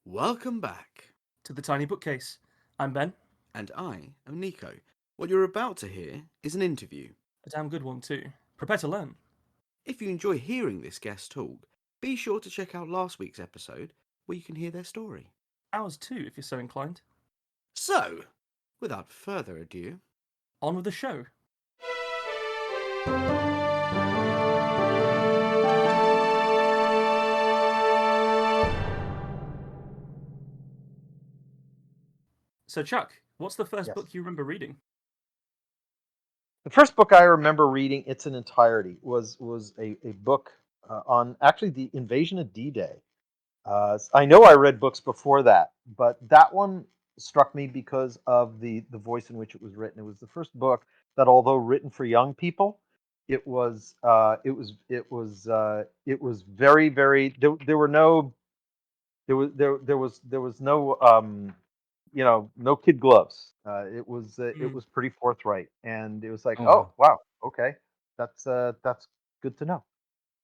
Welcome back. To the Tiny Bookcase. I'm Ben. And I am Nico. What you're about to hear is an interview. A damn good one, too. Prepare to learn. If you enjoy hearing this guest talk, be sure to check out last week's episode where you can hear their story. Ours, too, if you're so inclined. So, without further ado, on with the show. So, Chuck, what's the first Yes. book you remember reading? The first book I remember reading, its an entirety, was a book on actually the invasion of D-Day. I know I read books before that, but that one struck me because of the voice in which it was written. It was the first book that, although written for young people, it was very, very. There were no there was no no kid gloves. It was pretty forthright, and it was like, oh wow, okay, that's good to know.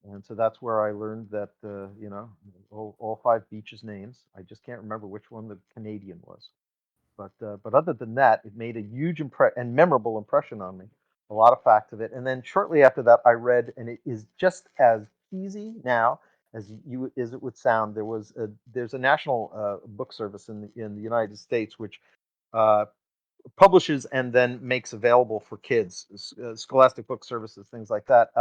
And so that's where I learned that all five beaches names. I just can't remember which one the Canadian was, but other than that, it made a huge and memorable impression on me. A lot of facts of it, and then shortly after that, I read, and it is just as easy now as it would sound. There's a national book service in the United States which uh, publishes and then makes available for kids, Scholastic Book Services, things like that.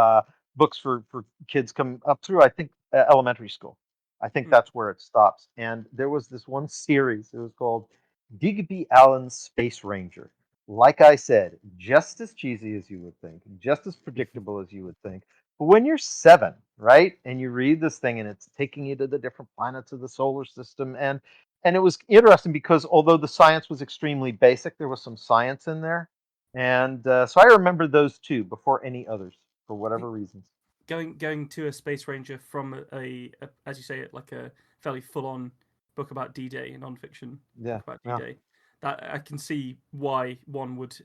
Books for kids come up through, I think, elementary school. I think that's where it stops. And there was this one series. It was called Digby Allen's Space Ranger. Like I said, just as cheesy as you would think, just as predictable as you would think. But when you're 7, right, and you read this thing and it's taking you to the different planets of the solar system, and it was interesting because although the science was extremely basic, there was some science in there, and so I remember those two before any others for whatever reasons. Going to a Space Ranger from a as you say it, like a fairly full-on book about D-Day, a non-fiction Yeah, book about yeah. D-Day. That I can see why one would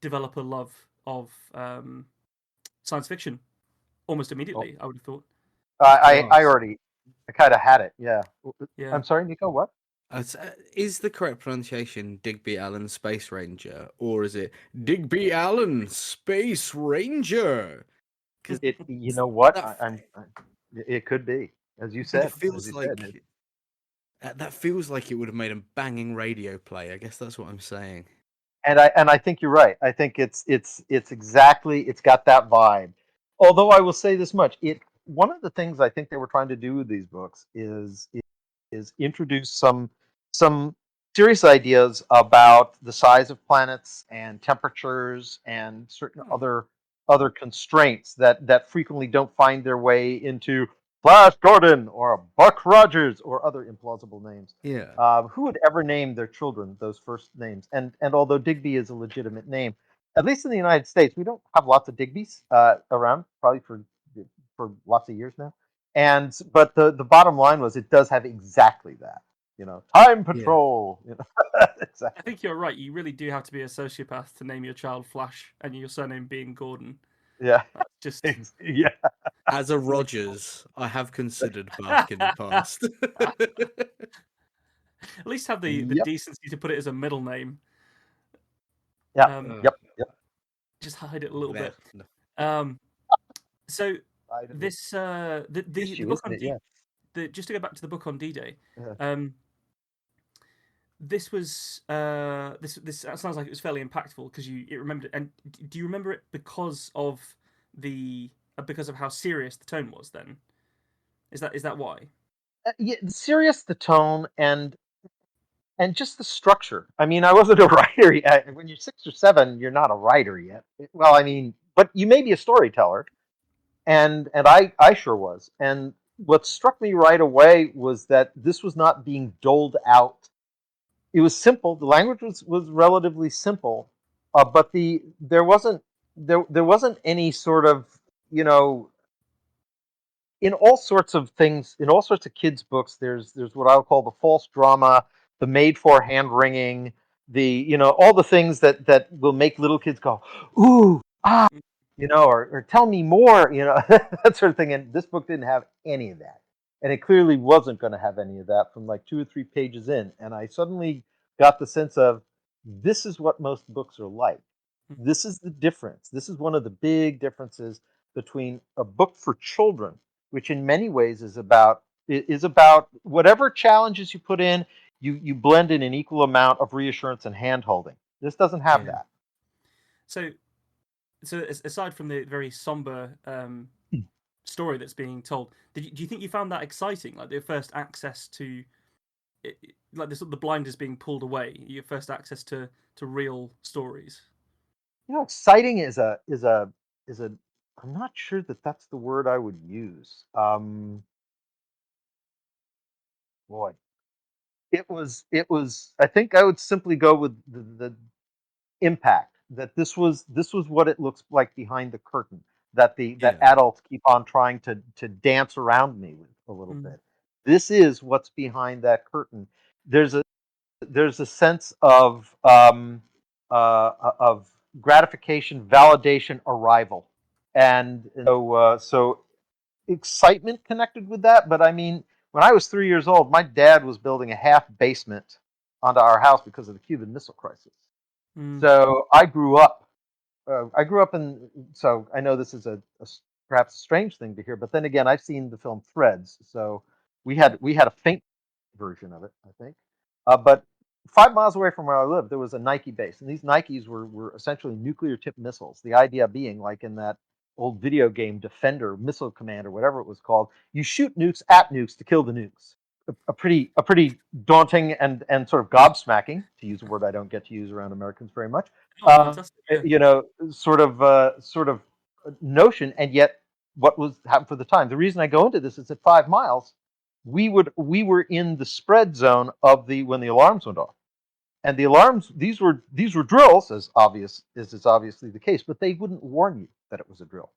develop a love of science fiction almost immediately. I would have thought. I kind of had it. Yeah. Yeah. I'm sorry, Nico. What? is the correct pronunciation Digby Allen Space Ranger, or is it Digby Allen Space Ranger? Because You know what? that, It could be, as you it said. feels like that feels like it would have made a banging radio play. I guess that's what I'm saying. And I think you're right. I think it's exactly, it's got that vibe. Although I will say this much, it one of the things I think they were trying to do with these books is introduce some serious ideas about the size of planets and temperatures and certain other constraints that frequently don't find their way into Flash Gordon or Buck Rogers or other implausible names. Yeah. Who would ever name their children those first names? And although Digby is a legitimate name, at least in the United States, we don't have lots of Digbys around, probably for lots of years now. But the bottom line was it does have exactly that. Time Patrol. Exactly. I think you're right. You really do have to be a sociopath to name your child Flash and your surname being Gordon. Yeah. Just yeah. As a Rogers, I have considered back in the past. At least have the decency to put it as a middle name. Yeah. Yep. Just hide it a little bit. So this the book on just to go back to the book on D-Day. This was this sounds like it was fairly impactful because you remembered it. And do you remember it because of how serious the tone was? Then is that why? Yeah, serious the tone and just the structure. I mean, I wasn't a writer yet. When you're 6 or 7, you're not a writer yet. Well, I mean, but you may be a storyteller, and I sure was. And what struck me right away was that this was not being doled out. It was simple. The language was relatively simple, but there wasn't any sort of in all sorts of things, in all sorts of kids' books, there's what I'll call the false drama, the made for hand wringing, all the things that will make little kids go, ooh, ah, or tell me more, that sort of thing. And this book didn't have any of that. And it clearly wasn't going to have any of that from like 2 or 3 pages in. And I suddenly got the sense of this is what most books are like. This is the difference. This is one of the big differences between a book for children, which in many ways is about whatever challenges you put in, you blend in an equal amount of reassurance and hand holding. This doesn't have that. So aside from the very somber story that's being told, do you think you found that exciting? Like your first access to, like the blinders being pulled away, your first access to real stories. Exciting is a I'm not sure that that's the word I would use. Boy, it was I think I would simply go with the impact that this was what it looks like behind the curtain that that adults keep on trying to dance around me with a little bit. This is what's behind that curtain. There's a sense of gratification, validation, arrival, and so excitement connected with that. But I mean, when I was 3 years old, my dad was building a half basement onto our house because of the Cuban Missile Crisis. So I grew up. In. So I know this is a perhaps a strange thing to hear, but then again, I've seen the film Threads. So we had a faint version of it, I think. But 5 miles away from where I lived, there was a Nike base, and these Nikes were essentially nuclear-tipped missiles. The idea being, like in that old video game Defender, Missile Command, or whatever it was called, you shoot nukes at nukes to kill the nukes. A pretty daunting and sort of gobsmacking, to use a word I don't get to use around Americans very much. Sort of notion, and yet what was happened for the time. The reason I go into this is at 5 miles, we were in the spread zone of when the alarms went off, and the alarms these were drills, as obvious as is obviously the case, but they wouldn't warn you that it was a drill.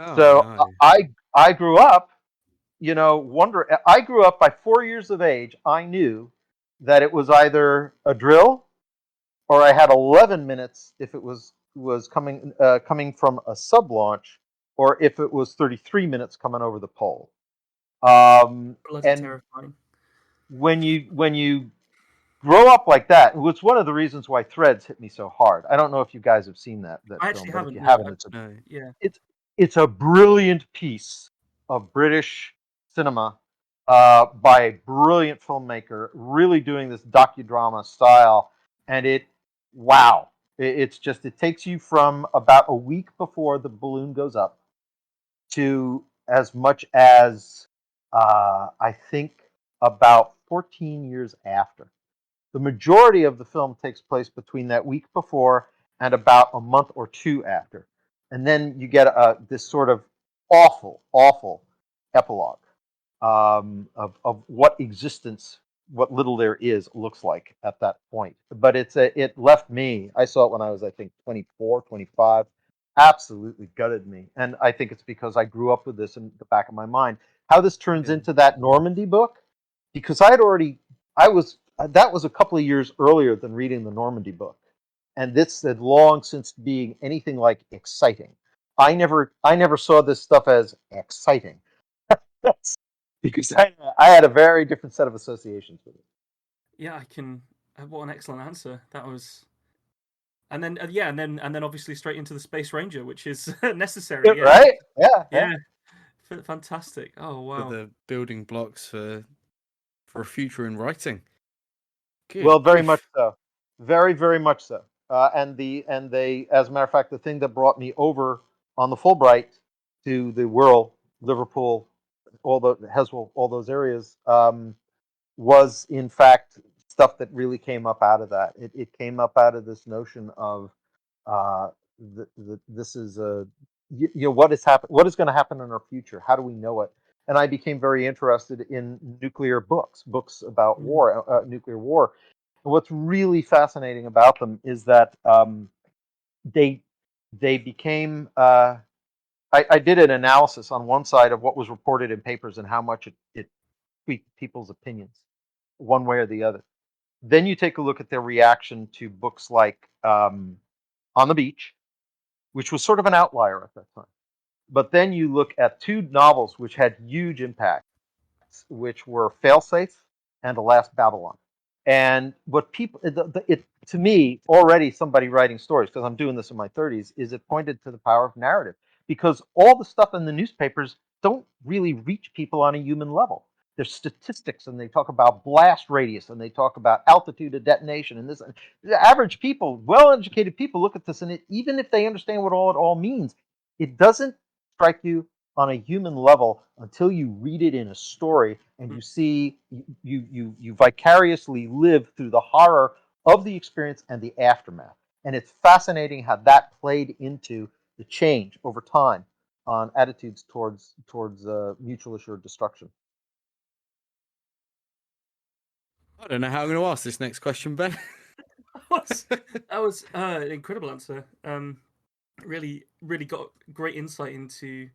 I grew up. I grew up by 4 years of age. I knew that it was either a drill or I had 11 minutes if it was coming from a sub launch, or if it was 33 minutes coming over the pole. And terrifying. When you grow up like that, it's one of the reasons why Threads hit me so hard. I don't know if you guys have seen that film. Actually haven't. If you haven't, it's a brilliant piece of British cinema by a brilliant filmmaker, really doing this docudrama style, and it takes you from about a week before the balloon goes up to as much as I think about 14 years after. The majority of the film takes place between that week before and about a month or two after. And then you get this sort of awful epilogue of what existence, what little there is, looks like at that point. But it left me, I saw it when I was, I think, 24, 25, absolutely gutted me. And I think it's because I grew up with this in the back of my mind. How this turns into that Normandy book, because that was a couple of years earlier than reading the Normandy book. And this had long since being anything like exciting. I never saw this stuff as exciting. Because I had a very different set of associations with it. Yeah, I can. What an excellent answer that was. And then and then obviously straight into the Space Ranger, which is necessary. Right? Yeah. Fantastic. Oh wow. For the building blocks for a future in writing. Good well, very much so. Very, very much so. And they, as a matter of fact, the thing that brought me over on the Fulbright to the Wirral, Liverpool, Heswell, all those areas, was in fact stuff that really came up out of that. It came up out of this notion of this is what is going to happen in our future. How do we know it? And I became very interested in nuclear books about war, nuclear war. And what's really fascinating about them is that they became. I did an analysis on one side of what was reported in papers and how much it tweaked people's opinions, one way or the other. Then you take a look at their reaction to books like On the Beach, which was sort of an outlier at that time. But then you look at two novels which had huge impact. acts, which were Failsafe and The Last Babylon. And what people, it to me, already somebody writing stories, because I'm doing this in my 30s, is it pointed to the power of narrative. Because all the stuff in the newspapers don't really reach people on a human level. There's statistics, and they talk about blast radius, and they talk about altitude of detonation, and this. The average people, well-educated people, look at this, and even if they understand what it all means, it doesn't strike you on a human level until you read it in a story and you see you vicariously live through the horror of the experience and the aftermath. And it's fascinating how that played into the change over time on attitudes towards mutual assured destruction. I don't know how I'm going to ask this next question, Ben. That was an incredible answer. Really got great insight into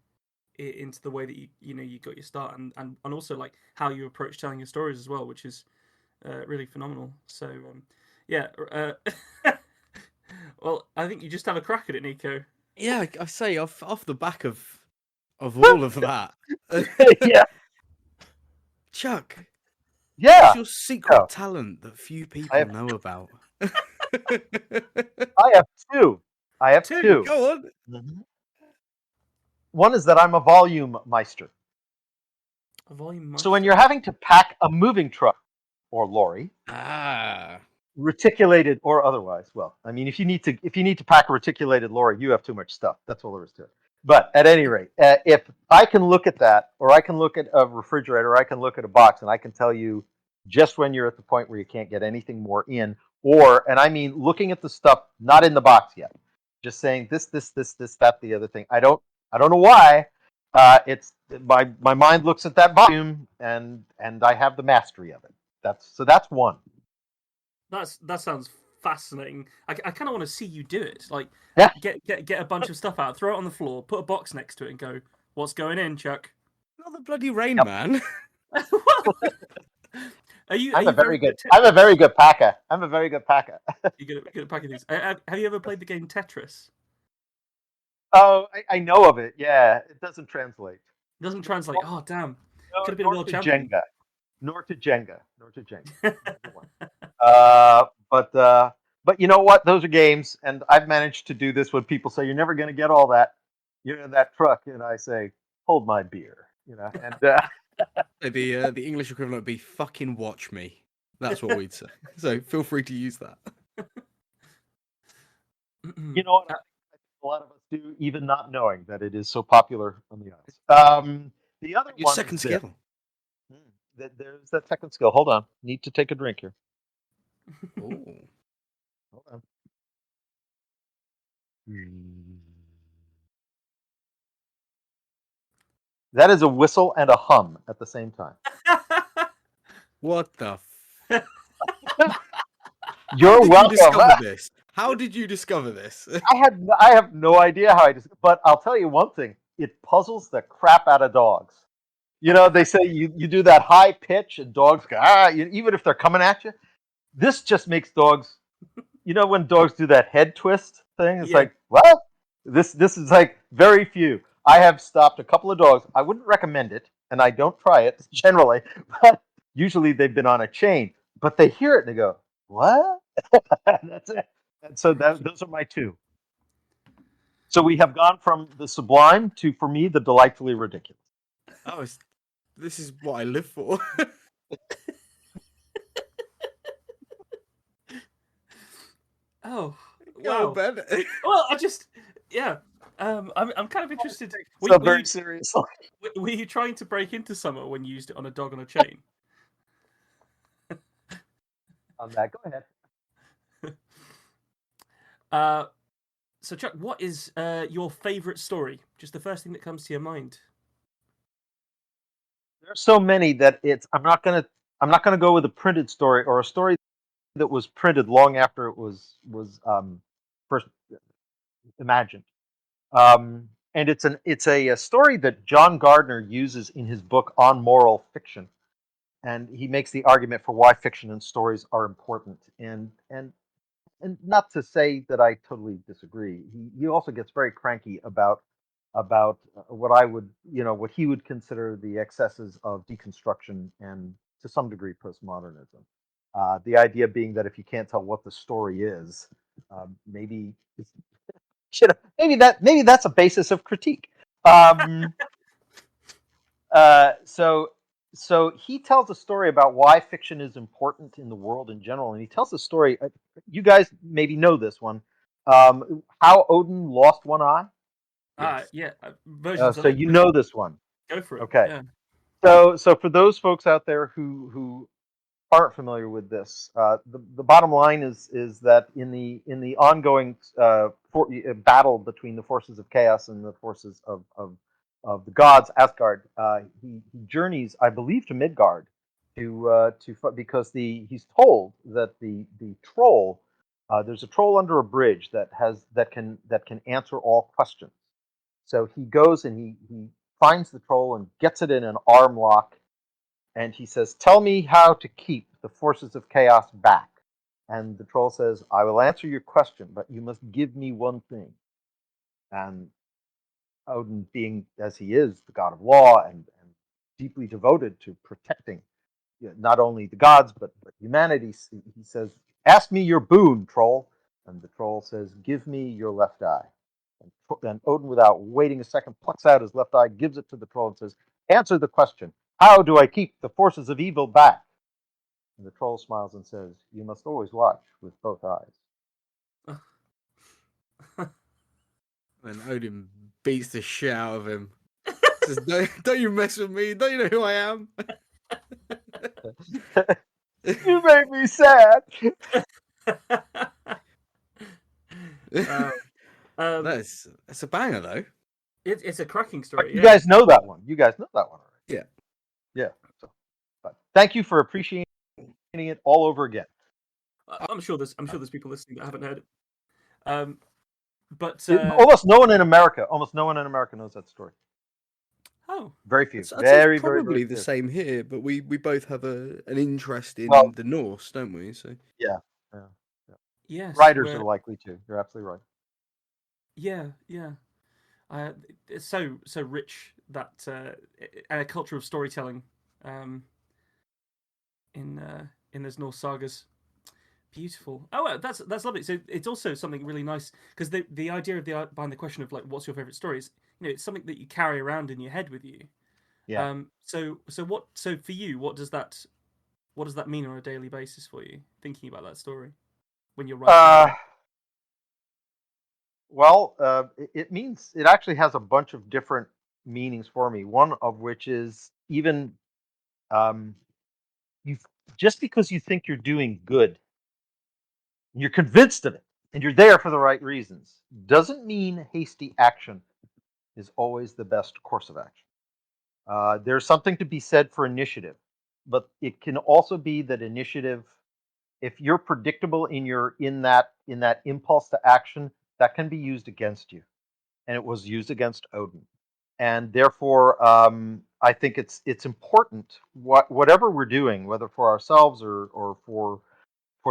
the way that you got your start, and also like how you approach telling your stories as well, which is really phenomenal. So yeah, well, I think you just have a crack at it, Nico. Yeah, I say off the back of all of that. Yeah, Chuck. yeah. What's your secret talent that few people know about? I have two. Go on. Mm-hmm. One is that I'm a volume meister. A volume meister. So when you're having to pack a moving truck or lorry, reticulated or otherwise, well, I mean, if you need to pack a reticulated lorry, you have too much stuff. That's all there is to it. But at any rate, if I can look at that, or I can look at a refrigerator, or I can look at a box, and I can tell you just when you're at the point where you can't get anything more in, and I mean looking at the stuff not in the box yet, just saying this, that, the other thing. I don't know why. It's my mind looks at that volume, and I have the mastery of it. That's one. That sounds fascinating. I kind of want to see you do it. Like, yeah. get a bunch of stuff out, throw it on the floor, put a box next to it, and go, "What's going in, Chuck?" Not the bloody Rain Man. I'm a very good packer. I'm a very good packer. You're good at packing things. Have you ever played the game Tetris? Oh, I know of it. Yeah, it doesn't translate. It doesn't translate. Oh, damn. Could have been a world champion. Nor to Jenga. But you know what? Those are games, and I've managed to do this when people say you're never going to get all that, you're in that truck, and I say, hold my beer, and the English equivalent would be fucking watch me. That's what we'd say. So feel free to use that. You know what? I think a lot of us do, even not knowing that it is so popular on the islands. The other Your one, second skill. There's that second skill. Hold on, need to take a drink here. Oh, hold on. That is a whistle and a hum at the same time. What the? You're welcome. How did you discover this? I have no idea how but I'll tell you one thing. It puzzles the crap out of dogs. They say you do that high pitch and dogs go, even if they're coming at you. This just makes dogs, when dogs do that head twist thing, it's like, what? This is like very few. I have stopped a couple of dogs. I wouldn't recommend it, and I don't try it generally, but usually they've been on a chain. But they hear it and they go, what? That's it. And so those are my two. So we have gone from the sublime to, for me, the delightfully ridiculous. Oh, this is what I live for. Oh, wow. Well, I just, I'm kind of interested. Very seriously. Were you trying to break into Summer when you used it on a dog on a chain? On that, go ahead. So Chuck, what is your favorite story? Just the first thing that comes to your mind. There's so many that I'm not gonna go with a printed story or a story that was printed long after it was first imagined. And it's a story that John Gardner uses in his book On Moral Fiction, and he makes the argument for why fiction and stories are important. And not to say that I totally disagree. He also gets very cranky about about what I would, what he would consider the excesses of deconstruction and to some degree postmodernism. The idea being that if you can't tell what the story is, maybe maybe that's a basis of critique. Um, so he tells a story about why fiction is important in the world in general, and he tells a story. You guys maybe know this one. How Odin lost one eye. Yes. Yeah, versions of So it. you know this one. Go for it. Okay. Yeah. So for those folks out there who aren't familiar with this, the bottom line is that in the ongoing battle between the forces of chaos and the forces of the gods, Asgard, he journeys, I believe, to Midgard because he's told that the troll, there's a troll under a bridge that can answer all questions. So he goes and he finds the troll and gets it in an arm lock, and he says, "Tell me how to keep the forces of chaos back." And the troll says, "I will answer your question, but you must give me one thing." And Odin, being as he is, the god of law and deeply devoted to protecting not only the gods but humanity, he says, "Ask me your boon, troll." And the troll says, "Give me your left eye." And Odin, without waiting a second, plucks out his left eye, gives it to the troll, and says, "Answer the question. How do I keep the forces of evil back?" And the troll smiles and says, "You must always watch with both eyes." And Odin beats the shit out of him. Says, don't you mess with me? Don't you know who I am? You make me sad. That's a banger though. It's a cracking story. You guys know that one. You guys know that one already. Yeah. Yeah. So, but thank you for appreciating it all over again. I'm sure there's people listening that haven't heard it. But Almost no one in America knows that story. oh, Very few. I'd say Very, it's very, probably very the few. same here, but we both have an interest in Well, the Norse, don't we? So yeah. yes, Writers are where likely to. You're absolutely right. yeah. It's so rich that and a culture of storytelling in those Norse sagas. Beautiful. Oh, that's lovely. So it's also something really nice because the idea of behind the question of like what's your favorite story is, it's something that you carry around in your head with you. Yeah. So for you, what does that mean on a daily basis for you? Thinking about that story when you're writing. Well, it means it actually has a bunch of different meanings for me. One of which is even you just because you think you're doing good, you're convinced of it, and you're there for the right reasons, doesn't mean hasty action is always the best course of action. There's something to be said for initiative, but it can also be that initiative, if you're predictable in that impulse to action, that can be used against you, and it was used against Odin. And therefore, I think it's important whatever we're doing, whether for ourselves or for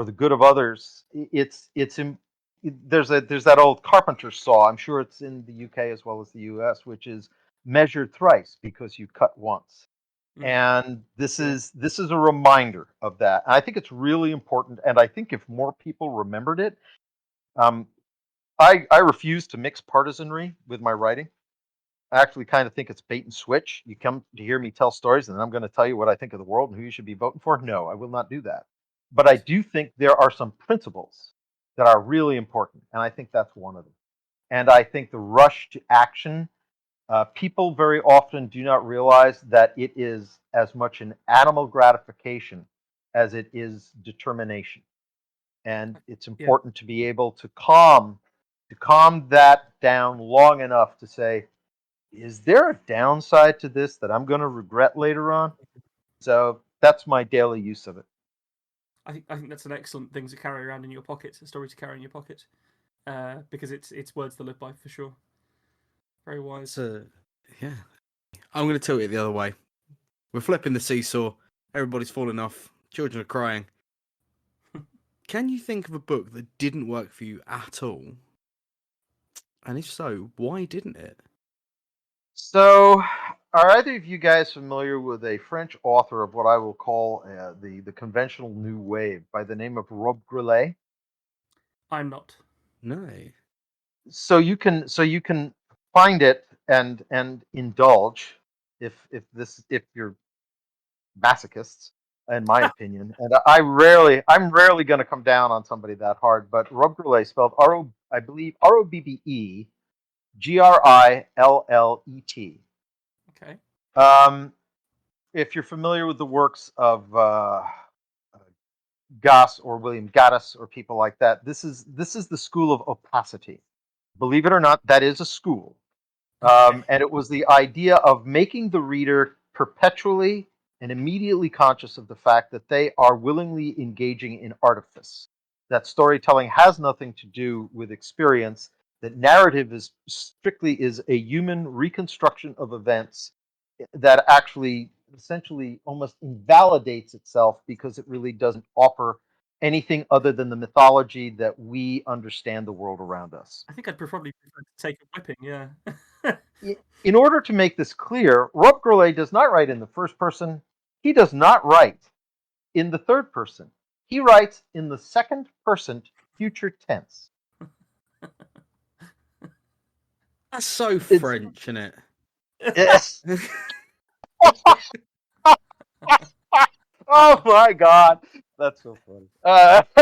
the good of others. There's that old carpenter saw. I'm sure it's in the UK as well as the US, which is measured thrice because you cut once. And this is a reminder of that. And I think it's really important. And I think if more people remembered it, I refuse to mix partisanry with my writing. I actually kind of think it's bait and switch. You come to hear me tell stories, and I'm going to tell you what I think of the world and who you should be voting for. No, I will not do that. But I do think there are some principles that are really important, and I think that's one of them. And I think the rush to action, people very often do not realize that it is as much an animal gratification as it is determination. And it's important to be able to calm that down long enough to say, is there a downside to this that I'm going to regret later on? So that's my daily use of it. I think that's an excellent thing to carry around in your pocket, a story to carry in your pocket, because it's words to live by for sure. Very wise. So, yeah, I'm going to tilt it the other way. We're flipping the seesaw. Everybody's falling off. Children are crying. Can you think of a book that didn't work for you at all? And if so, why didn't it? So, are either of you guys familiar with a French author of what I will call the conventional new wave by the name of Rob Grillet? I'm not. No. So you can find it and indulge if you're masochists, in my opinion. And I'm rarely going to come down on somebody that hard. But Rob Grillet, spelled I believe Robbeillet. Okay. If you're familiar with the works of Goss or William Gaddis or people like that, this is the school of opacity. Believe it or not, that is a school. And it was the idea of making the reader perpetually and immediately conscious of the fact that they are willingly engaging in artifice. That storytelling has nothing to do with experience. That narrative is strictly is a human reconstruction of events that actually essentially almost invalidates itself because it really doesn't offer anything other than the mythology that we understand the world around us. I think I'd probably prefer to take a whipping. Yeah. In order to make this clear, Rob Grillet does not write in the first person. He does not write in the third person. He writes in the second person future tense. That's so French, isn't it? Yes. Oh my God, that's so funny. I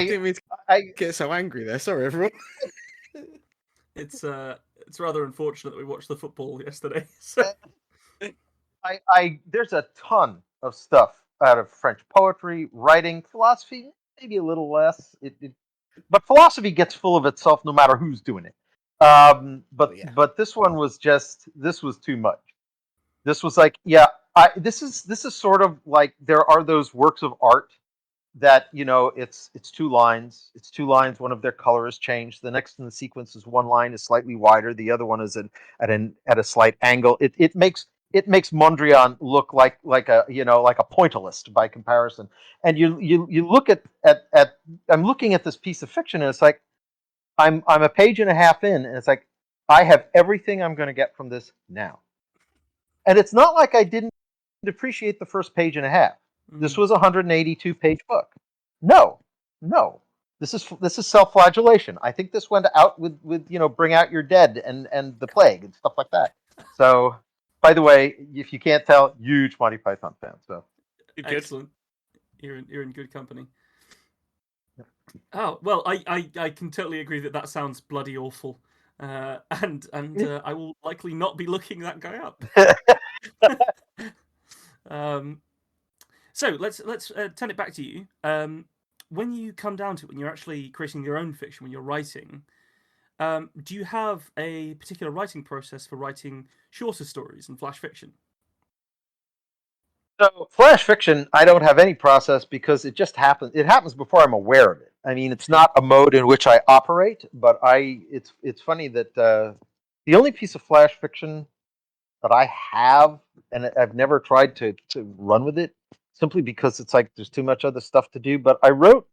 didn't mean to I get so angry there. Sorry, everyone. It's rather unfortunate that we watched the football yesterday. So. There's a ton of stuff out of French poetry, writing, philosophy, maybe a little less. But philosophy gets full of itself no matter who's doing it. But this one was this was too much. This was like, yeah, this is sort of like there are those works of art that it's two lines. It's two lines. One of their color is changed. The next in the sequence is one line is slightly wider. The other one is at a slight angle. It makes Mondrian look like a pointillist by comparison. And you look at I'm looking at this piece of fiction and it's like I'm a page and a half in and it's like I have everything I'm going to get from this now. And it's not like I didn't appreciate the first page and a half. This was a 182-page book. No. This is self-flagellation. I think this went out with bring out your dead and the plague and stuff like that. So, by the way, if you can't tell, huge Monty Python fan. So excellent. You're in good company. Oh well, I can totally agree that sounds bloody awful, and I will likely not be looking that guy up. So let's turn it back to you. When you come down to it, when you're actually creating your own fiction, when you're writing, do you have a particular writing process for writing shorter stories and flash fiction? So flash fiction, I don't have any process because it just happens. It happens before I'm aware of it. I mean, it's not a mode in which I operate, but it's funny that the only piece of flash fiction that I have, and I've never tried to run with it, simply because it's like there's too much other stuff to do. But I wrote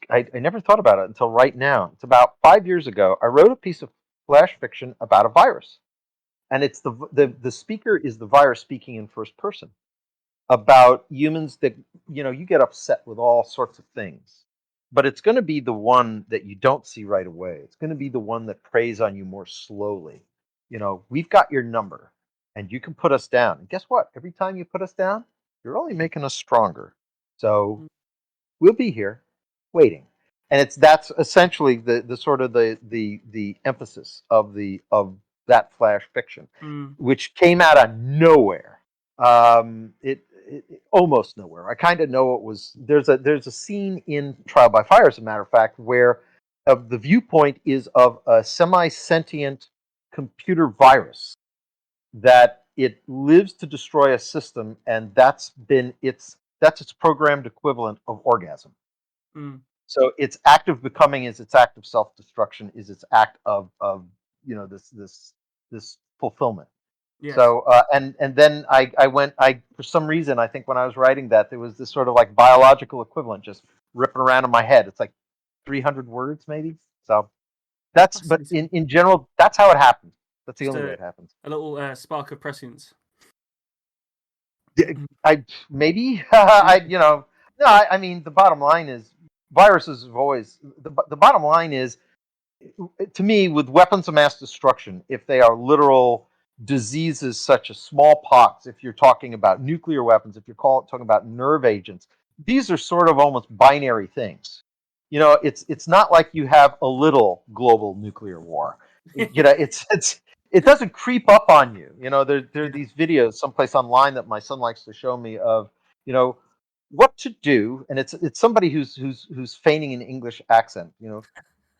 I never thought about it until right now. It's about 5 years ago. I wrote a piece of flash fiction about a virus, and it's the speaker is the virus speaking in first person about humans that you get upset with all sorts of things, but it's going to be the one that you don't see right away. It's going to be the one that preys on you more slowly. We've got your number and you can put us down, and guess what? Every time you put us down, you're only making us stronger. So we'll be here waiting. And that's essentially the sort of the emphasis of that flash fiction, which came out of nowhere. It almost nowhere. I kind of know it was. There's a scene in Trial by Fire, as a matter of fact, where the viewpoint is of a semi-sentient computer virus that it lives to destroy a system, and that's its programmed equivalent of orgasm. So its act of becoming is its act of self-destruction, is its act of this fulfillment. Yes. So and then I went for some reason, I think when I was writing that, there was this sort of like biological equivalent just ripping around in my head. It's like 300 words maybe. So but in general, that's how it happened. That's the Just only way it happens. a little spark of prescience. I maybe no. I mean, the bottom line is viruses have always the bottom line is, to me, with weapons of mass destruction, if they are literal diseases such as smallpox, if you're talking about nuclear weapons, if you're talking about nerve agents, these are sort of almost binary things. It's not like you have a little global nuclear war. It doesn't creep up on you. There are these videos someplace online that my son likes to show me of, what to do, and it's somebody who's feigning an English accent.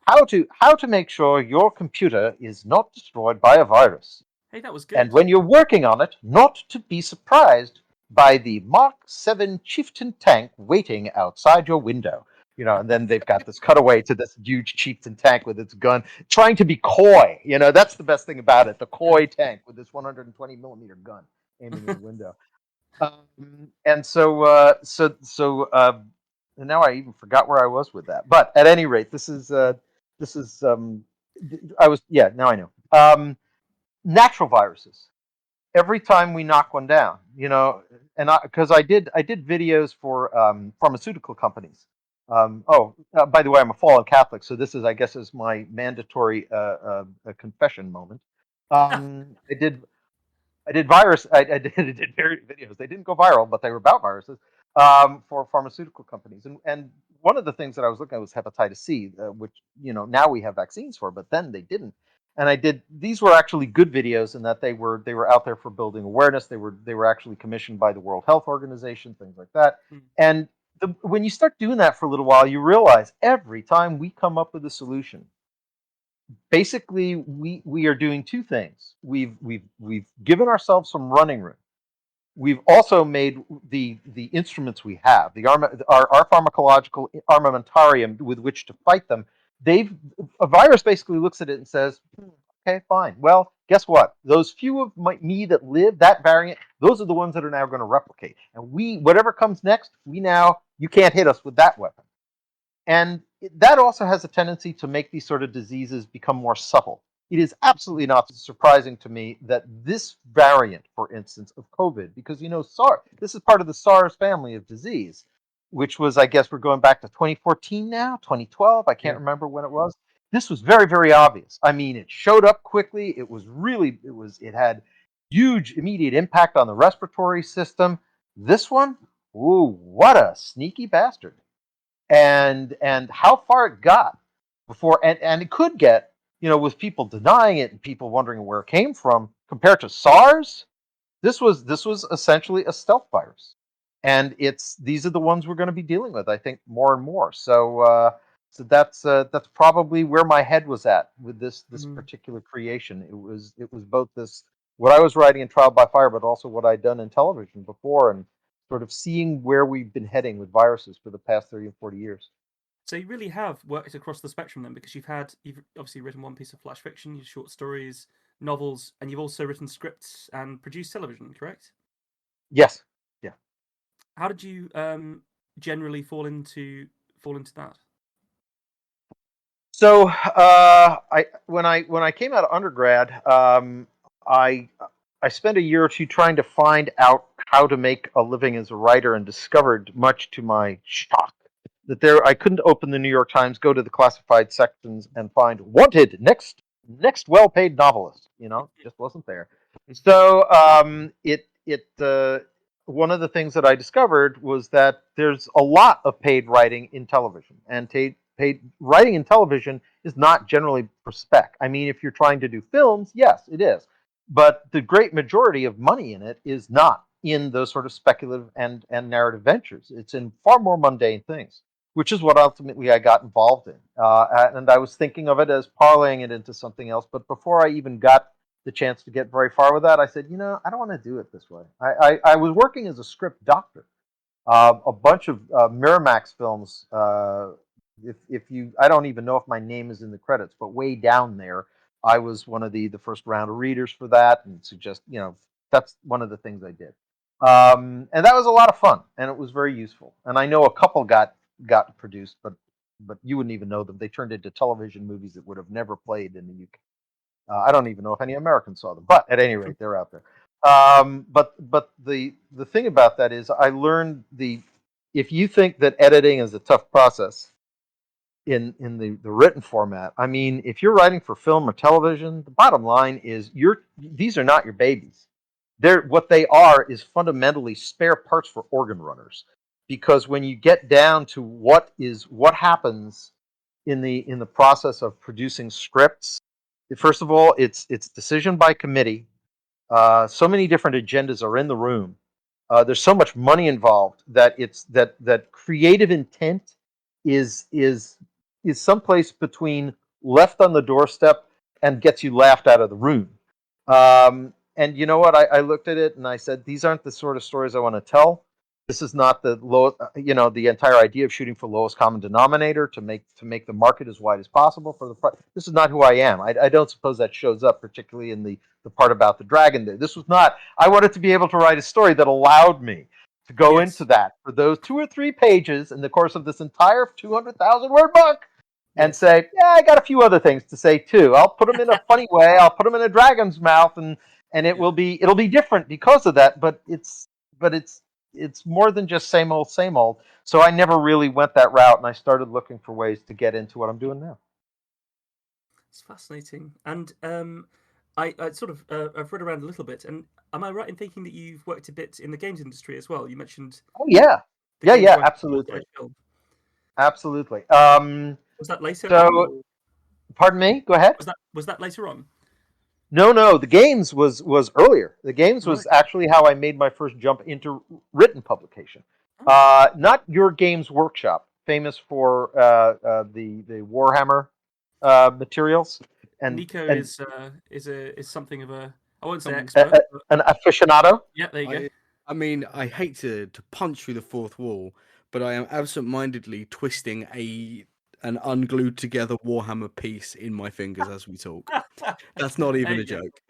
How to make sure your computer is not destroyed by a virus. Hey, that was And good. when you're working on it, not to be surprised by the Mark 7 Chieftain tank waiting outside your window. And then they've got this cutaway to this huge Chieftain tank with its gun, trying to be coy. That's the best thing about it, the coy tank with this 120 millimeter gun aiming in the window. And and now I even forgot where I was with that. But at any rate, this is I was now I know. Natural viruses. Every time we knock one down, and because I did videos for pharmaceutical companies. By the way, I'm a fallen Catholic, so this is, I guess, is my mandatory confession moment. I did virus. I did videos. They didn't go viral, but they were about viruses for pharmaceutical companies. And one of the things that I was looking at was hepatitis C, which now we have vaccines for, but then they didn't. And these were actually good videos in that they were out there for building awareness. They were actually commissioned by the World Health Organization, things like that. And when you start doing that for a little while, you realize every time we come up with a solution, basically we are doing two things. We've given ourselves some running room. We've also made the instruments we have, our pharmacological armamentarium with which to fight them. A virus basically looks at it and says, okay, fine. Well, guess what? Those few of me that live, that variant, those are the ones that are now going to replicate. And whatever comes next, you can't hit us with that weapon. And that also has a tendency to make these sort of diseases become more subtle. It is absolutely not surprising to me that this variant, for instance, of COVID, because SARS, this is part of the SARS family of disease, which was, I guess, we're going back to 2014 now, 2012. I can't remember when it was. This was very, very obvious. I mean, it showed up quickly. It had huge immediate impact on the respiratory system. This one, ooh, what a sneaky bastard. And how far it got before, and it could get, with people denying it and people wondering where it came from, compared to SARS. This was essentially a stealth virus, and these are the ones we're going to be dealing with, I think, more and more. So that's probably where my head was at with this particular creation. It was both this, what I was writing in Trial by Fire, but also what I'd done in television before, and sort of seeing where we've been heading with viruses for the past 30 and 40 years. So you really have worked across the spectrum then, because you've obviously written one piece of flash fiction, your short stories, novels, and you've also written scripts and produced television, correct? Yes. Yeah. How did you generally fall into that? So when I came out of undergrad, I spent a year or two trying to find out how to make a living as a writer, and discovered, much to my shock, that I couldn't open the New York Times, go to the classified sections, and find "wanted next well-paid novelist." Just wasn't there. So one of the things that I discovered was that there's a lot of paid writing in television, and paid writing in television is not generally for spec. I mean, if you're trying to do films, yes, it is. But the great majority of money in it is not in those sort of speculative and narrative ventures. It's in far more mundane things, which is what ultimately I got involved in. And I was thinking of it as parlaying it into something else. But before I even got the chance to get very far with that, I said, I don't want to do it this way. I was working as a script doctor. A bunch of Miramax films. I don't even know if my name is in the credits, but way down there, I was one of the first round of readers for that, and that's one of the things I did. And that was a lot of fun, and it was very useful. And I know a couple got produced, but you wouldn't even know them. They turned into television movies that would have never played in the UK. I don't even know if any Americans saw them, but at any rate, they're out there. But the thing about that is, I learned if you think that editing is a tough process in the written format, I mean, if you're writing for film or television, the bottom line is these are not your babies. What they are is fundamentally spare parts for organ runners, because when you get down to what happens in the process of producing scripts, first of all, it's decision by committee. So many different agendas are in the room. There's so much money involved that that creative intent is someplace between left on the doorstep and gets you laughed out of the room. And you know what? I looked at it and I said, these aren't the sort of stories I want to tell. This is not the the entire idea of shooting for lowest common denominator to make the market as wide as possible for the price. This is not who I am. I don't suppose that shows up particularly in the part about the dragon. This was not. I wanted to be able to write a story that allowed me to go into that for those 2 or 3 pages in the course of this entire 200,000 word book, and say, yeah, I got a few other things to say too. I'll put them in a funny way. I'll put them in a dragon's mouth, and it'll be different because of that. But it's more than just same old, same old. So I never really went that route, and I started looking for ways to get into what I'm doing now. It's fascinating. And I sort of I've read around a little bit, and am I right in thinking that you've worked a bit in the games industry as well? You mentioned. Oh yeah, yeah, absolutely, absolutely. Was that later? So, pardon me. Go ahead. Was that later on? No. The games was earlier. The games was actually how I made my first jump into written publication. Not Your Games Workshop, famous for the Warhammer materials. And Nico is something of a, I won't say expert, an aficionado. Yeah, there you go. I mean, I hate to punch through the fourth wall, but I am absent-mindedly twisting an unglued together Warhammer piece in my fingers as we talk. That's not even a joke.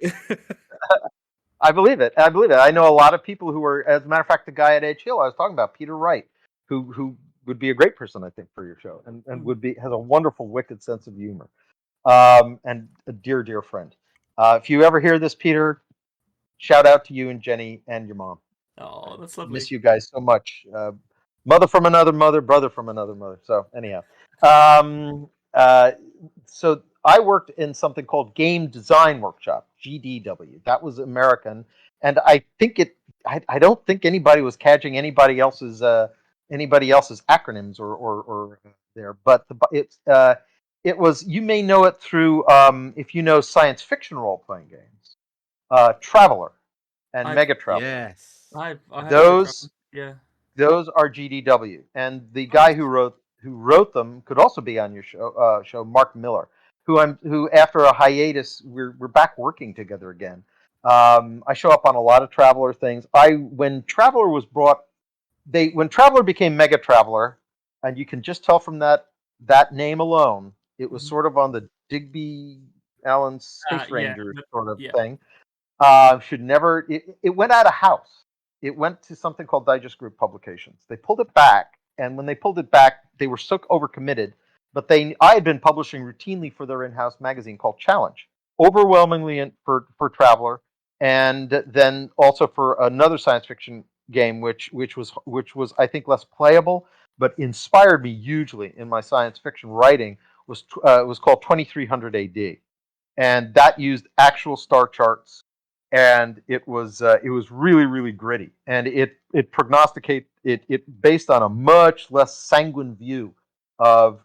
I believe it. I know a lot of people who are, as a matter of fact, the guy at Edge Hill I was talking about, Peter Wright, who would be a great person, I think, for your show, and has a wonderful, wicked sense of humor, and a dear friend. If you ever hear this, Peter, shout out to you and Jenny and your mom. Oh, that's lovely. Miss you guys so much. Mother from another mother, brother from another mother. So anyhow, so I worked in something called Game Design Workshop, GDW. That was American, and I think I don't think anybody was catching anybody else's acronyms or there, but it was. You may know it through if you know science fiction role playing games, Traveler and Mega Traveler. Yes. Those are GDW, and the guy who wrote them could also be on your show, Mark Miller, who after a hiatus we're back working together again. I show up on a lot of Traveler things. When Traveler was brought, when Traveler became Mega Traveler, and you can just tell from that name alone, it was sort of on the Digby Allen Space Ranger sort of thing. It went out of house. It went to something called Digest Group Publications. They pulled it back, and when they pulled it back, they were so overcommitted. But I had been publishing routinely for their in-house magazine called Challenge, overwhelmingly for Traveler, and then also for another science fiction game, which was I think less playable, but inspired me hugely in my science fiction writing. It was called 2300 AD, and that used actual star charts. And it was really gritty, and it based on a much less sanguine view of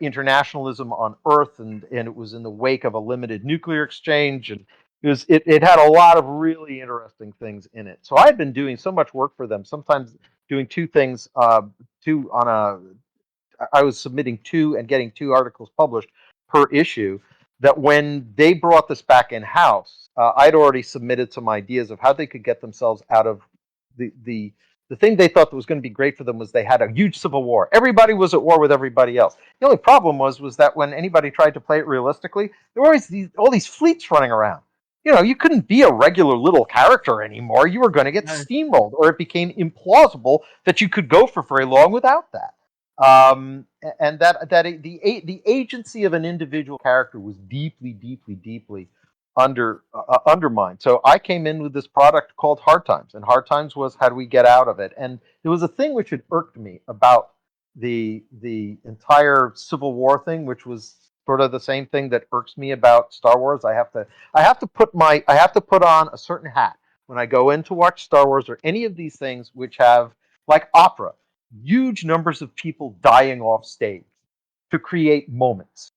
internationalism on Earth, and it was in the wake of a limited nuclear exchange, and it had a lot of really interesting things in it. So I had been doing so much work for them, sometimes doing 2 things, I was submitting 2 and getting 2 articles published per issue, that when they brought this back in-house, I'd already submitted some ideas of how they could get themselves out of the thing they thought that was going to be great for them was they had a huge civil war. Everybody was at war with everybody else. The only problem was that when anybody tried to play it realistically, there were always all these fleets running around. You couldn't be a regular little character anymore. You were going to get steamrolled, or it became implausible that you could go for very long without that. And the agency of an individual character was deeply undermined. So I came in with this product called Hard Times, and Hard Times was how do we get out of it? And there was a thing which had irked me about the entire Civil War thing, which was sort of the same thing that irks me about Star Wars. I have to put on a certain hat when I go in to watch Star Wars or any of these things which have, like opera, huge numbers of people dying off stage to create moments.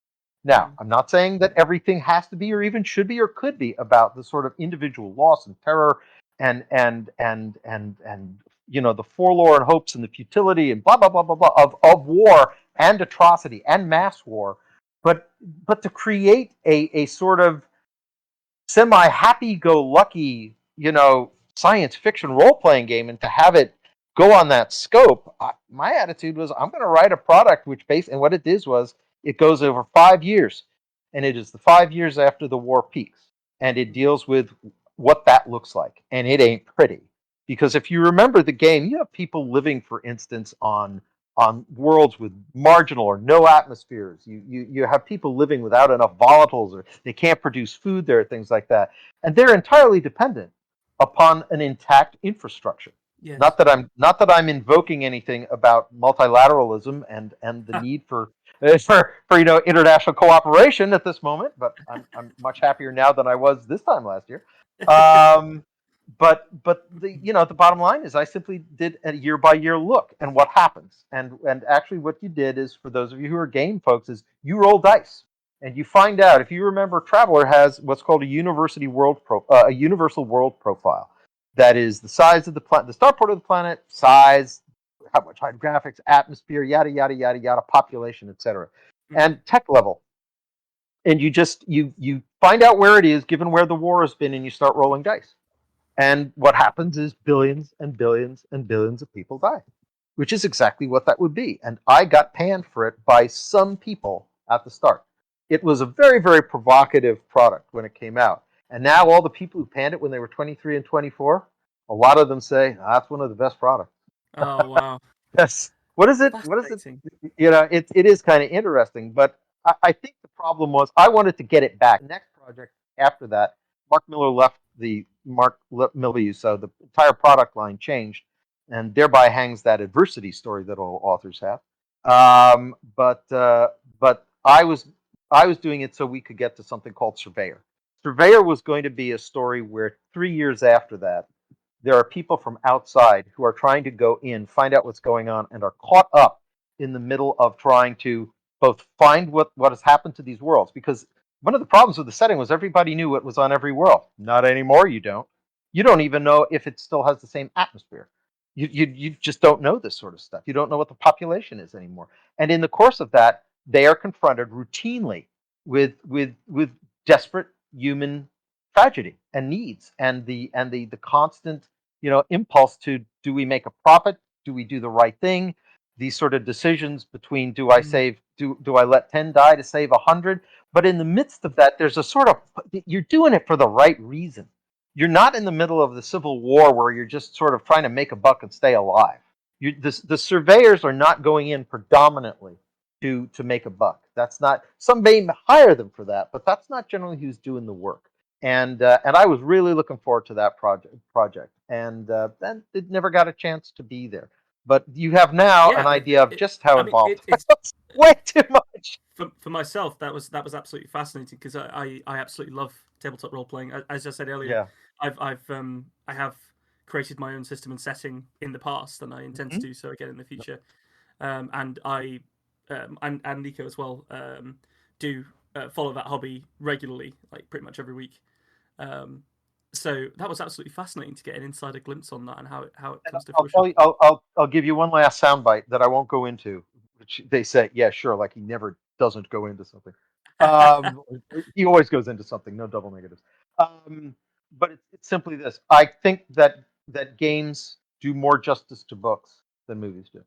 Now, I'm not saying that everything has to be or even should be or could be about the sort of individual loss and terror and the forlorn hopes and the futility and blah blah blah blah blah of war and atrocity and mass war, but to create a sort of semi happy go lucky, science fiction role playing game and to have it go on that scope, my attitude was I'm going to write a product which and what it is was it goes over 5 years, and it is the 5 years after the war peaks, and it deals with what that looks like, and it ain't pretty. Because if you remember the game, you have people living, for instance, on worlds with marginal or no atmospheres. You have people living without enough volatiles, or they can't produce food there, things like that, and they're entirely dependent upon an intact infrastructure. Yes. Not that I'm invoking anything about multilateralism and the need for international cooperation at this moment, but I'm much happier now than I was this time last year. But the bottom line is I simply did a year by year look and what happens, and actually what you did is, for those of you who are game folks, is you roll dice and you find out. If you remember, Traveller has what's called a universal world profile. That is the size of the planet, the starport of the planet, size, how much hydrographics, atmosphere, yada yada yada yada, population, etc., and tech level. And you find out where it is given where the war has been, and you start rolling dice. And what happens is billions and billions and billions of people die, which is exactly what that would be. And I got panned for it by some people at the start. It was a very, very provocative product when it came out. And now all the people who panned it when they were 23 and 24, a lot of them say, that's one of the best products. Oh, wow. Yes. What is it? It is kind of interesting. But I think the problem was I wanted to get it back. Next project after that, Mark Miller left Milieu, so the entire product line changed, and thereby hangs that adversity story that all authors have. But I was doing it so we could get to something called Surveyor. Surveyor was going to be a story where 3 years after that, there are people from outside who are trying to go in, find out what's going on, and are caught up in the middle of trying to both find what has happened to these worlds. Because one of the problems with the setting was everybody knew what was on every world. Not anymore, you don't. You don't even know if it still has the same atmosphere. You just don't know this sort of stuff. You don't know what the population is anymore. And in the course of that, they are confronted routinely with desperate human tragedy and needs, and the constant impulse to, do we make a profit? Do we do the right thing? These sort of decisions between, do I save, do I let 10 die to save 100? But in the midst of that, there's a sort of, you're doing it for the right reason. You're not in the middle of the Civil War where you're just sort of trying to make a buck and stay alive. The surveyors are not going in predominantly to make a buck. That's not, some may hire them for that, but that's not generally who's doing the work. And I was really looking forward to that project, and then it never got a chance to be there. But you have now an idea of just how involved. It's way too much. For myself, that was absolutely fascinating, because I absolutely love tabletop role playing. As I said earlier, I have created my own system and setting in the past, and I intend to do so again in the future. And I and Nico as well do follow that hobby regularly, like pretty much every week. So that was absolutely fascinating to get an insider glimpse on that and how it comes to fruition. I'll give you one last soundbite that I won't go into, which they say, yeah, sure, like he never doesn't go into something. He always goes into something, no double negatives. But it's simply this. I think that games do more justice to books than movies do.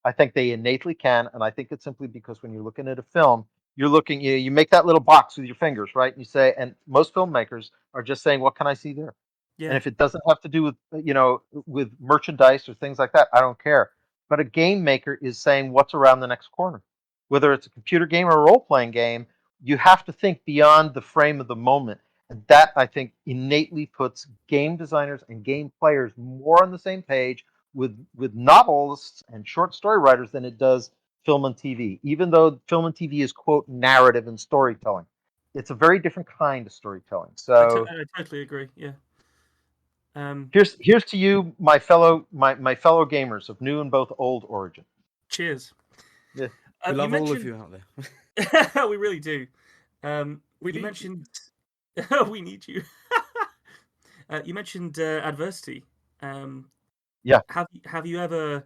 I think they innately can, and I think it's simply because when you're looking at a film, you're looking, you make that little box with your fingers, right? And you say, and most filmmakers are just saying, what can I see there? Yeah. And if it doesn't have to do with, with merchandise or things like that, I don't care. but a game maker is saying what's around the next corner. Whether it's a computer game or a role-playing game, you have to think beyond the frame of the moment. And that, I think, innately puts game designers and game players more on the same page with novelists and short story writers than it does film and TV. Even though film and TV is, quote, narrative and storytelling, it's a very different kind of storytelling. So I totally agree. Yeah. here's to you, my fellow gamers of new and both old origin. Cheers. Yeah. We love all of you out there. We really do. We mentioned we need you. You mentioned adversity. Yeah. Have you ever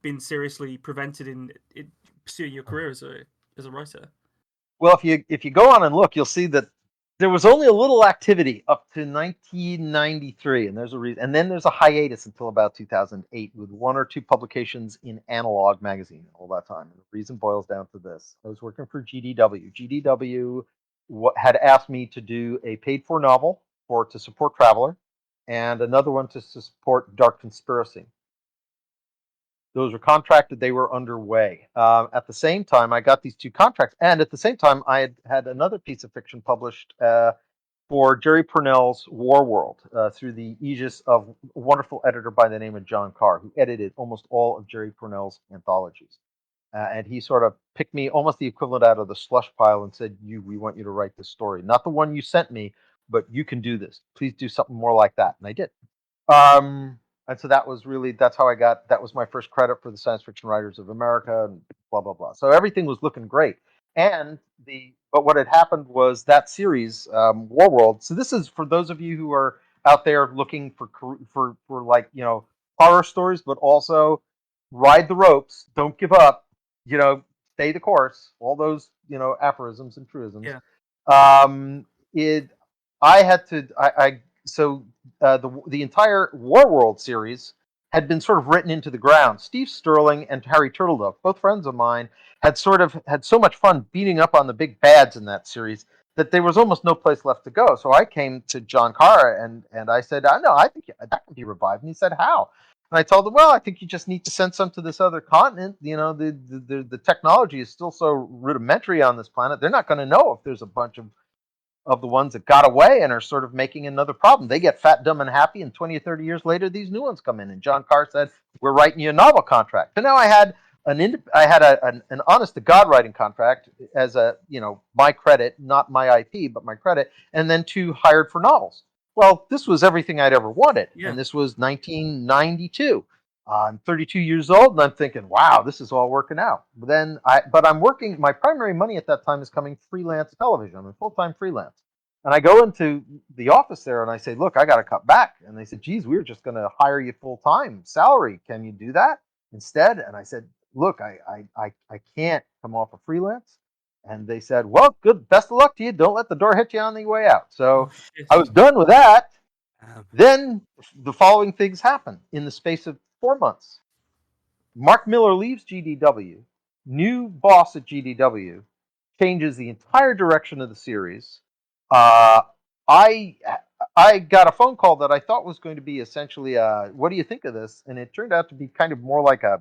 been seriously prevented in pursuing your career as a writer? Well, if you go on and look, you'll see that there was only a little activity up to 1993, and there's a reason. And then there's a hiatus until about 2008 with one or two publications in Analog magazine all that time. And the reason boils down to this: I was working for GDW. GDW had asked me to do a paid-for novel to support Traveler, and another one to support Dark Conspiracy. Those were contracted. They were underway. At the same time, I got these two contracts. And at the same time, I had another piece of fiction published for Jerry Purnell's War World through the aegis of a wonderful editor by the name of John Carr, who edited almost all of Jerry Purnell's anthologies. And he sort of picked me almost the equivalent out of the slush pile and said, we want you to write this story. Not the one you sent me, but you can do this. Please do something more like that. And I did. And so that's how that was my first credit for the Science Fiction Writers of America, and blah, blah, blah. So everything was looking great. But what had happened was that series, War World. So this is for those of you who are out there looking for like, horror stories, but also ride the ropes, don't give up, stay the course, all those, aphorisms and truisms. Yeah. The entire War World series had been sort of written into the ground. Steve Sterling and Harry Turtledove, both friends of mine, had so much fun beating up on the big bads in that series that there was almost no place left to go. So I came to John Carr and I said, I think that can be revived. And he said, how? And I told him, well, I think you just need to send some to this other continent. The technology is still so rudimentary on this planet. They're not going to know if there's a bunch of the ones that got away and are sort of making another problem. They get fat, dumb, and happy, and 20 or 30 years later, these new ones come in. And John Carr said, we're writing you a novel contract. So now I had an honest-to-God writing contract as my credit, not my IP, but my credit, and then 2 hired for novels. Well, this was everything I'd ever wanted, and this was 1992. I'm 32 years old, and I'm thinking, wow, this is all working out. But I'm working. My primary money at that time is coming freelance television. I'm a full-time freelance, and I go into the office there and I say, look, I got to cut back. And they said, geez, we were just going to hire you full-time salary. Can you do that instead? And I said, look, I can't come off a freelance. And they said, well, good, best of luck to you. Don't let the door hit you on the way out. So I was done with that. Then the following things happen in the space of 4 months. Mark Miller leaves GDW. New boss at GDW changes the entire direction of the series. I got a phone call that I thought was going to be essentially, what do you think of this? And it turned out to be kind of more like I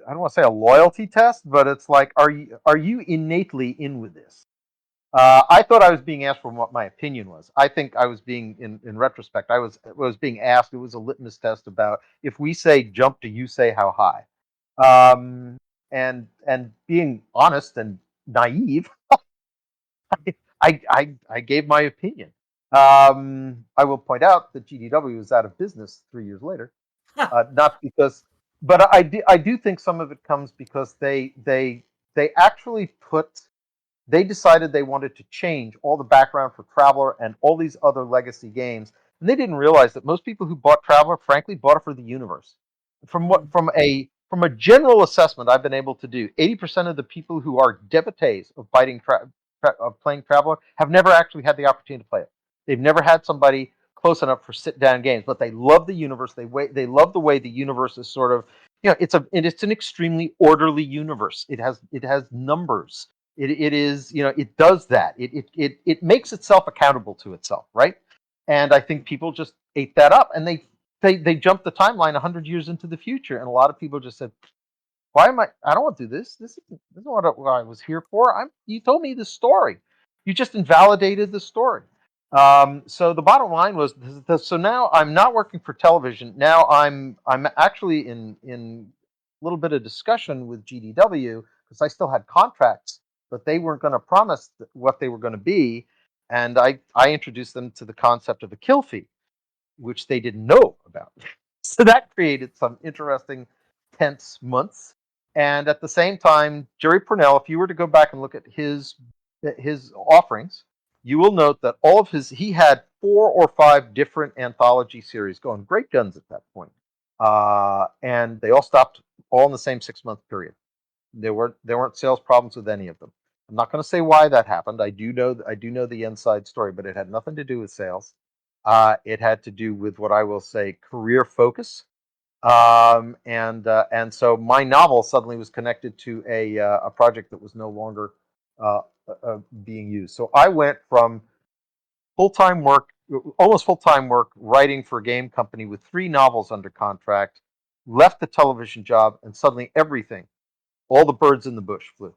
don't want to say a loyalty test, but it's like, are you innately in with this? I thought I was being asked for what my opinion was. I think I was being, in retrospect, I was being asked. It was a litmus test about if we say jump, do you say how high? And being honest and naive, I gave my opinion. I will point out that GDW was out of business 3 years later, not because, but I do think some of it comes because they actually they decided they wanted to change all the background for Traveler and all these other legacy games. And they didn't realize that most people who bought Traveler, frankly, bought it for the universe. From a general assessment I've been able to do, 80% of the people who are devotees of playing Traveler have never actually had the opportunity to play it. They've never had somebody close enough for sit-down games, but they love the universe. They love the way the universe is sort of, it's an extremely orderly universe. It has numbers. It is, it does that. It makes itself accountable to itself, right? And I think people just ate that up, and they jumped the timeline 100 years into the future, and a lot of people just said, "Why am I don't want to do this. This isn't what I was here for. You told me the story. You just invalidated the story." So the bottom line was, so now I'm not working for television. Now I'm actually in a little bit of discussion with GDW because I still had contracts, but they weren't going to promise what they were going to be, and I introduced them to the concept of a kill fee, which they didn't know about. So that created some interesting, tense months. And at the same time, Jerry Purnell, if you were to go back and look at his offerings, you will note that he had 4 or 5 different anthology series going, great guns at that point. And they all stopped all in the same 6-month period. There weren't sales problems with any of them. I'm not going to say why that happened. I do know the inside story, but it had nothing to do with sales. It had to do with what I will say career focus, and so my novel suddenly was connected to a project that was no longer being used. So I went from full-time work, almost full-time work, writing for a game company with 3 novels under contract, left the television job, and suddenly everything, all the birds in the bush flew.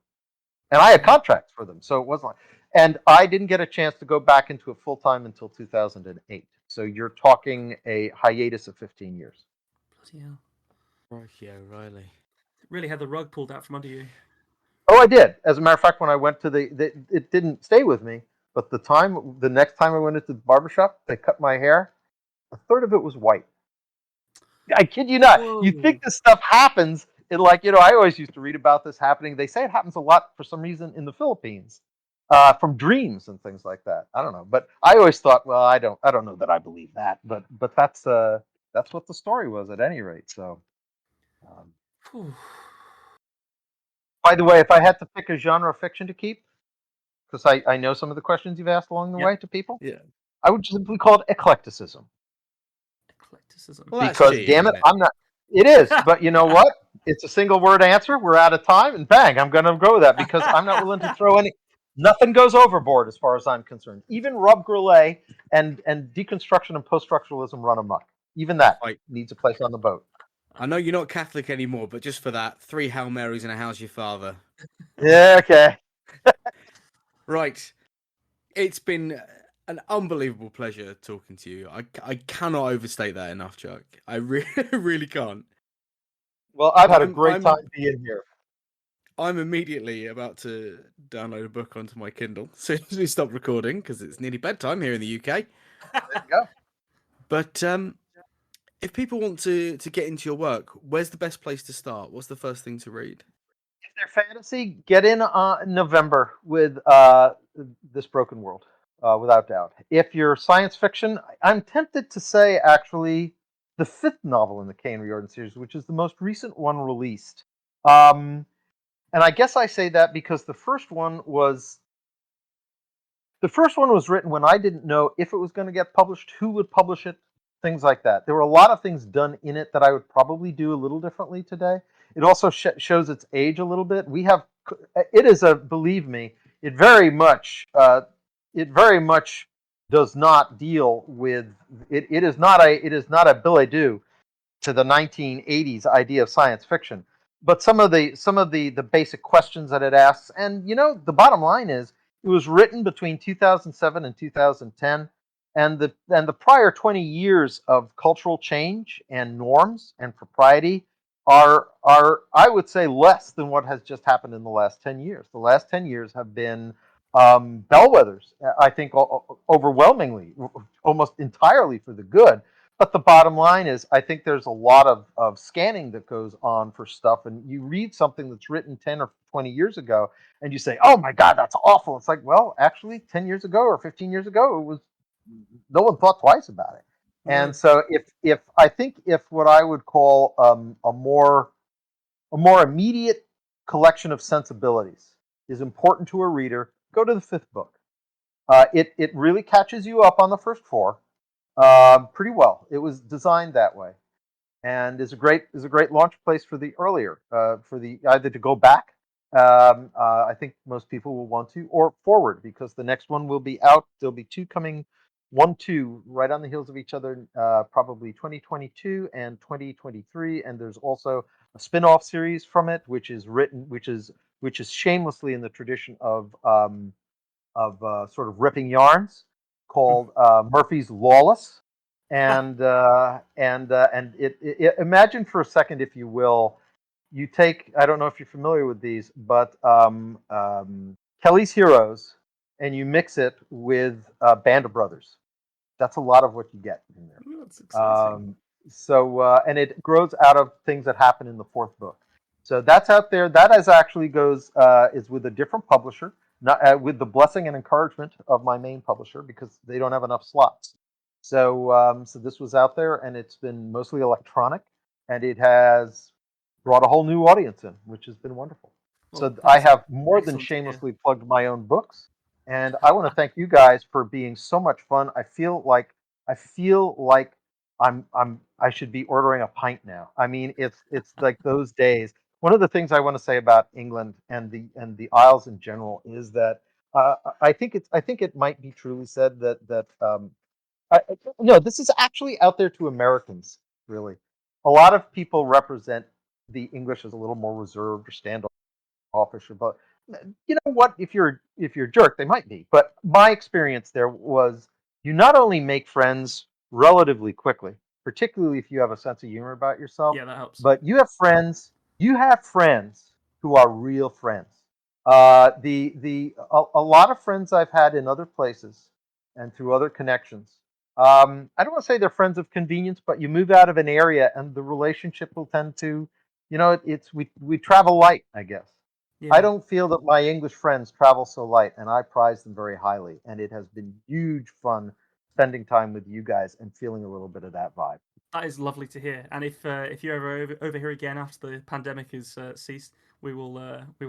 And I had contracts for them, so it wasn't like, and I didn't get a chance to go back into it full-time until 2008. So you're talking a hiatus of 15 years. Bloody hell. Right, Riley. Really had the rug pulled out from under you. Oh, I did. As a matter of fact, when I went to it didn't stay with me, but the next time I went into the barbershop, they cut my hair. A third of it was white. I kid you not. Whoa. You think this stuff happens in, like, I always used to read about this happening. They say it happens a lot for some reason in the Philippines, from dreams and things like that. I don't know, but I always thought, well, I don't know that I believe that, but that's what the story was at any rate. So, by the way, if I had to pick a genre of fiction to keep, because I know some of the questions you've asked along the way to people, I would simply call it eclecticism. Eclecticism. Well, because cheating, damn it, isn't it? I'm not. It is, but you know what? It's a single word answer. We're out of time, and bang, I'm going to go with that because I'm not willing to throw any. Nothing goes overboard as far as I'm concerned. Even Rob Grillet and deconstruction and post-structuralism run amok. Even that needs a place on the boat. I know you're not Catholic anymore, but just for that, 3 Hail Marys and a How's Your Father. Yeah, okay. Right. It's been an unbelievable pleasure talking to you. I cannot overstate that enough, Chuck. I really can't. Well, I've had a great time being here. I'm immediately about to download a book onto my Kindle as soon as we stop recording because it's nearly bedtime here in the UK. There you go. But if people want to get into your work, where's the best place to start? What's the first thing to read? If they're fantasy, get in November with This Broken World, without doubt. If you're science fiction, I'm tempted to say, actually, the 5th novel in the Kane Riordan series, which is the most recent one released. And I guess I say that because the first one was written when I didn't know if it was going to get published, who would publish it, things like that. There were a lot of things done in it that I would probably do a little differently today. It also shows its age a little bit. It is believe me, it very much does not deal with it. It is not a billet doux to the 1980s idea of science fiction. But some of the basic questions that it asks, and the bottom line is, it was written between 2007 and 2010, and the prior 20 years of cultural change and norms and propriety are I would say less than what has just happened in the last 10 years. The last 10 years have been bellwethers, I think, overwhelmingly, almost entirely for the good. But the bottom line is, I think there's a lot of scanning that goes on for stuff, and you read something that's written 10 or 20 years ago, and you say, "Oh my God, that's awful." It's like, well, actually, 10 years ago or 15 years ago, it was no one thought twice about it. And so, if what I would call a more immediate collection of sensibilities is important to a reader, go to the 5th book. It really catches you up on the first 4. Pretty well. It was designed that way, and is a great launch place for the earlier, for the either to go back. I think most people will want to, or forward, because the next one will be out. There'll be 2 coming 2 right on the heels of each other, probably 2022 and 2023, and there's also a spin-off series from it, which is shamelessly in the tradition of sort of ripping yarns, called Murphy's Lawless, and imagine for a second, if you will, you take, I don't know if you're familiar with these, but Kelly's Heroes, and you mix it with Band of Brothers. That's a lot of what you get in there. Ooh, that's exciting. And it grows out of things that happen in the 4th book. So that's out there. That is with a different publisher, not with the blessing and encouragement of my main publisher, because they don't have enough slots. So this was out there, and it's been mostly electronic, and it has brought a whole new audience in, which has been wonderful. Well, so I have more than excellent to hear. shamelessly plugged my own books, and I want to thank you guys for being so much fun. I feel like I should be ordering a pint now. I mean, it's like those days. One of the things I want to say about England and the Isles in general is that I think it might be truly said that no, this is actually out there to Americans. Really, a lot of people represent the English as a little more reserved or standoffish, but you know what? If you're a jerk, they might be. But my experience there was, you not only make friends relatively quickly, particularly if you have a sense of humor about yourself. Yeah, that helps. But you have friends. You have friends who are real friends. A lot of friends I've had in other places and through other connections. I don't want to say they're friends of convenience, but you move out of an area and the relationship will tend to, we travel light, I guess. Yeah. I don't feel that my English friends travel so light, and I prize them very highly. And it has been huge fun spending time with you guys and feeling a little bit of that vibe. That is lovely to hear. And if you're ever over here again after the pandemic has ceased, we will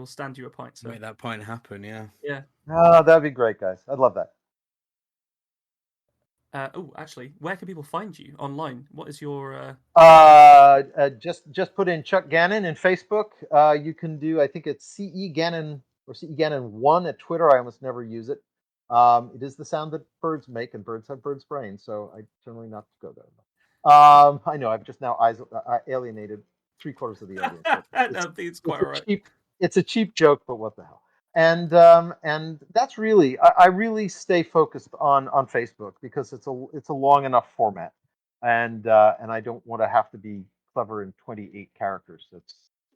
stand you a pint. So Make that pint happen, yeah. Yeah. Oh, that'd be great, guys. I'd love that. Actually, where can people find you online? What is your? Just put in Chuck Gannon in Facebook. You can do, I think it's CE Gannon or CE Gannon 1 at Twitter. I almost never use it. It is the sound that birds make, and birds have birds' brains, so I generally not go there. I know I've just now alienated 3/4 of the audience. It's quite alright. It's a cheap joke, but what the hell? And that's really, I really stay focused on Facebook, because it's a long enough format, and I don't want to have to be clever in 28 characters.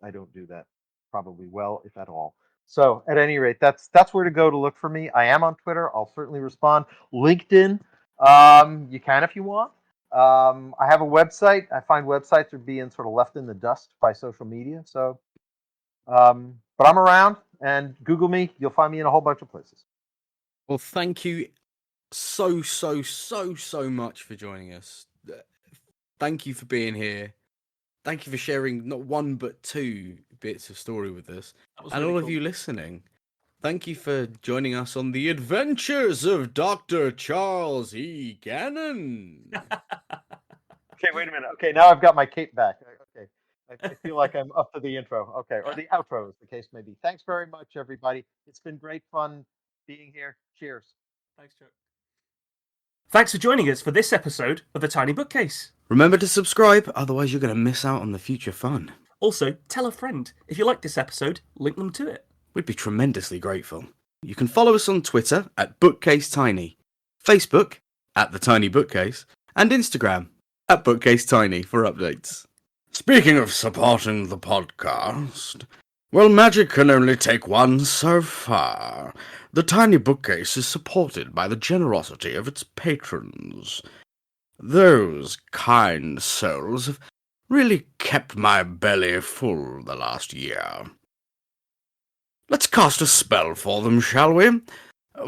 I don't do that probably well, if at all. So at any rate, that's where to go to look for me. I am on Twitter. I'll certainly respond. LinkedIn, you can if you want. I have a website. I find websites are being sort of left in the dust by social media. So, but I'm around, and Google me. You'll find me in a whole bunch of places. Well, thank you so much for joining us. Thank you for being here. Thank you for sharing not one but 2 bits of story with us. And really all cool. of you listening. Thank you for joining us on the adventures of Dr. Charles E. Gannon. Okay, wait a minute. Okay, now I've got my cape back. Okay, I feel like I'm up to the intro. Okay, or the outro, as the case may be. Thanks very much, everybody. It's been great fun being here. Cheers. Thanks, Chuck. Thanks for joining us for this episode of The Tiny Bookcase. Remember to subscribe, otherwise you're going to miss out on the future fun. Also, tell a friend. If you like this episode, link them to it. We'd be tremendously grateful. You can follow us on Twitter at BookcaseTiny, Facebook at The Tiny Bookcase, and Instagram at BookcaseTiny for updates. Speaking of supporting the podcast, well, magic can only take one so far. The Tiny Bookcase is supported by the generosity of its patrons. Those kind souls have really kept my belly full the last year. Let's cast a spell for them, shall we?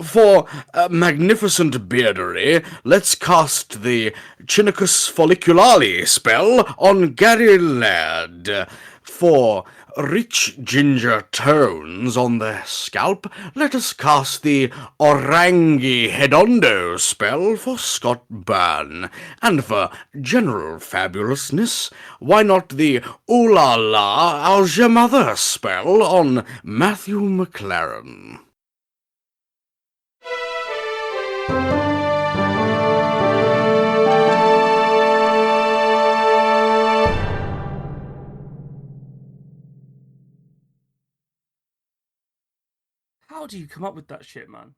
For magnificent beardery, let's cast the Chinicus folliculale spell on Gary Laird. For rich ginger tones on the scalp, let us cast the Orangi Hedondo spell for Scott Byrne. And for general fabulousness, why not the Ooh La La How's Your Mother spell on Matthew McLaren? How do you come up with that shit, man?